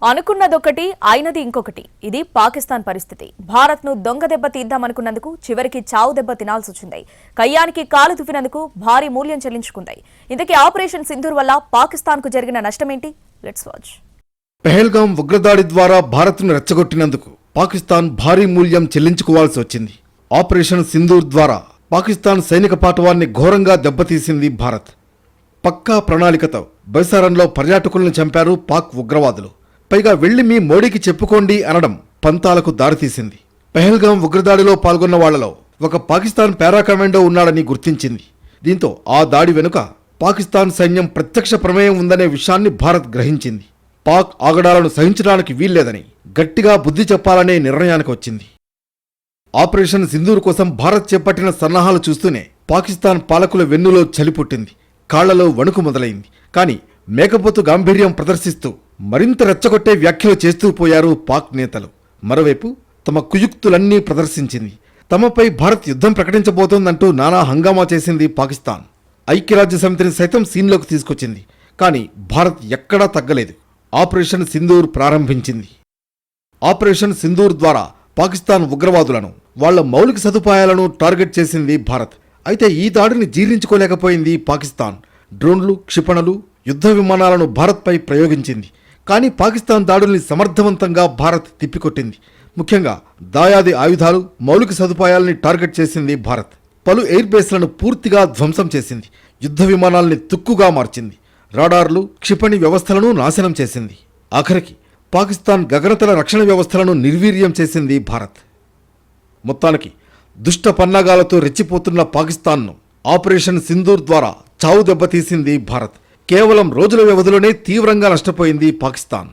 అనుకున్నదొకటి అయినది ఇంకొకటి. ఇది పాకిస్తాన్ పరిస్థితి. భారత్ను దొంగ దెబ్బ తీద్దామనుకున్నందుకు చివరికి చావు దెబ్బ తినాల్సి వచ్చింది. కయ్యానికి కాలు తుఫినందుకు భారీ మూల్యం చెల్లించుకుంది. ఇంతకీ ఆపరేషన్ సింధూర్ వల్ల పాకిస్తాన్కు జరిగిన నష్టమేంటి? Let's watch. పెహల్గాం ఉగ్రదాడి ద్వారా భారత్ను రెచ్చగొట్టినందుకు పాకిస్తాన్ భారీ మూల్యం చెల్లించుకోవాల్సి వచ్చింది. ఆపరేషన్ సింధూర్ ద్వారా పాకిస్తాన్ సైనిక పాటవాన్ని ఘోరంగా దెబ్బతీసింది భారత్. పక్కా ప్రణాళికతో బైసారంలో పర్యాటకులను చంపారు పాక్ ఉగ్రవాదులు. పైగా వెళ్లి మీ మోడీకి చెప్పుకోండి అనడం పంతాలకు దారితీసింది. పెహల్గాం ఉగ్రదాడిలో పాల్గొన్న వాళ్లలో ఒక పాకిస్తాన్ పారా కమాండో ఉన్నాడని గుర్తించింది. దీంతో ఆ దాడి వెనుక పాకిస్తాన్ సైన్యం ప్రత్యక్ష ప్రమేయం ఉందనే విషయాన్ని భారత్ గ్రహించింది. పాక్ ఆగడాలను సహించడానికి వీల్లేదని గట్టిగా బుద్ధి చెప్పాలనే నిర్ణయానికి వచ్చింది. ఆపరేషన్ సింధూర్ కోసం భారత్ చేపట్టిన సన్నాహాలు చూస్తూనే పాకిస్తాన్ పాలకుల వెన్నులో చలి పుట్టింది. కాళ్లలో వణుకు మొదలైంది. కానీ మేకపోతు గాంభీర్యం ప్రదర్శిస్తూ మరింత రెచ్చగొట్టే వ్యాఖ్యలు చేస్తూ పోయారు పాక్ నేతలు. మరోవైపు తమ కుయుక్తులన్నీ ప్రదర్శించింది. తమపై భారత్ యుద్ధం ప్రకటించబోతోందంటూ నానా హంగామా చేసింది పాకిస్తాన్. ఐక్యరాజ్య సమితిని సైతం సీన్లోకి తీసుకొచ్చింది. కానీ భారత్ ఎక్కడా తగ్గలేదు. ఆపరేషన్ సింధూర్ ప్రారంభించింది. ఆపరేషన్ సింధూర్ ద్వారా పాకిస్తాన్ ఉగ్రవాదులను, వాళ్ల మౌలిక సదుపాయాలను టార్గెట్ చేసింది భారత్. అయితే ఈ దాడిని జీర్ణించుకోలేకపోయింది పాకిస్తాన్. డ్రోన్లు, క్షిపణులు, యుద్ధ విమానాలను భారత్పై ప్రయోగించింది. కానీ పాకిస్తాన్ దాడుల్ని సమర్థవంతంగా భారత్ తిప్పికొట్టింది. ముఖ్యంగా దాయాది ఆయుధాలు, మౌలిక సదుపాయాల్ని టార్గెట్ చేసింది భారత్. పలు ఎయిర్ బేస్లను పూర్తిగా ధ్వంసం చేసింది. యుద్ధ విమానాల్ని తుక్కుగా మార్చింది. రాడార్లు, క్షిపణి వ్యవస్థలను నాశనం చేసింది. ఆఖరికి పాకిస్తాన్ గగనతల రక్షణ వ్యవస్థలను నిర్వీర్యం చేసింది భారత్. మొత్తానికి దుష్ట పన్నాగాలతో రెచ్చిపోతున్న పాకిస్తాన్ను ఆపరేషన్ సింధూర్ ద్వారా చావు దెబ్బతీసింది భారత్. కేవలం రోజుల వ్యవధిలోనే తీవ్రంగా నష్టపోయింది పాకిస్తాన్.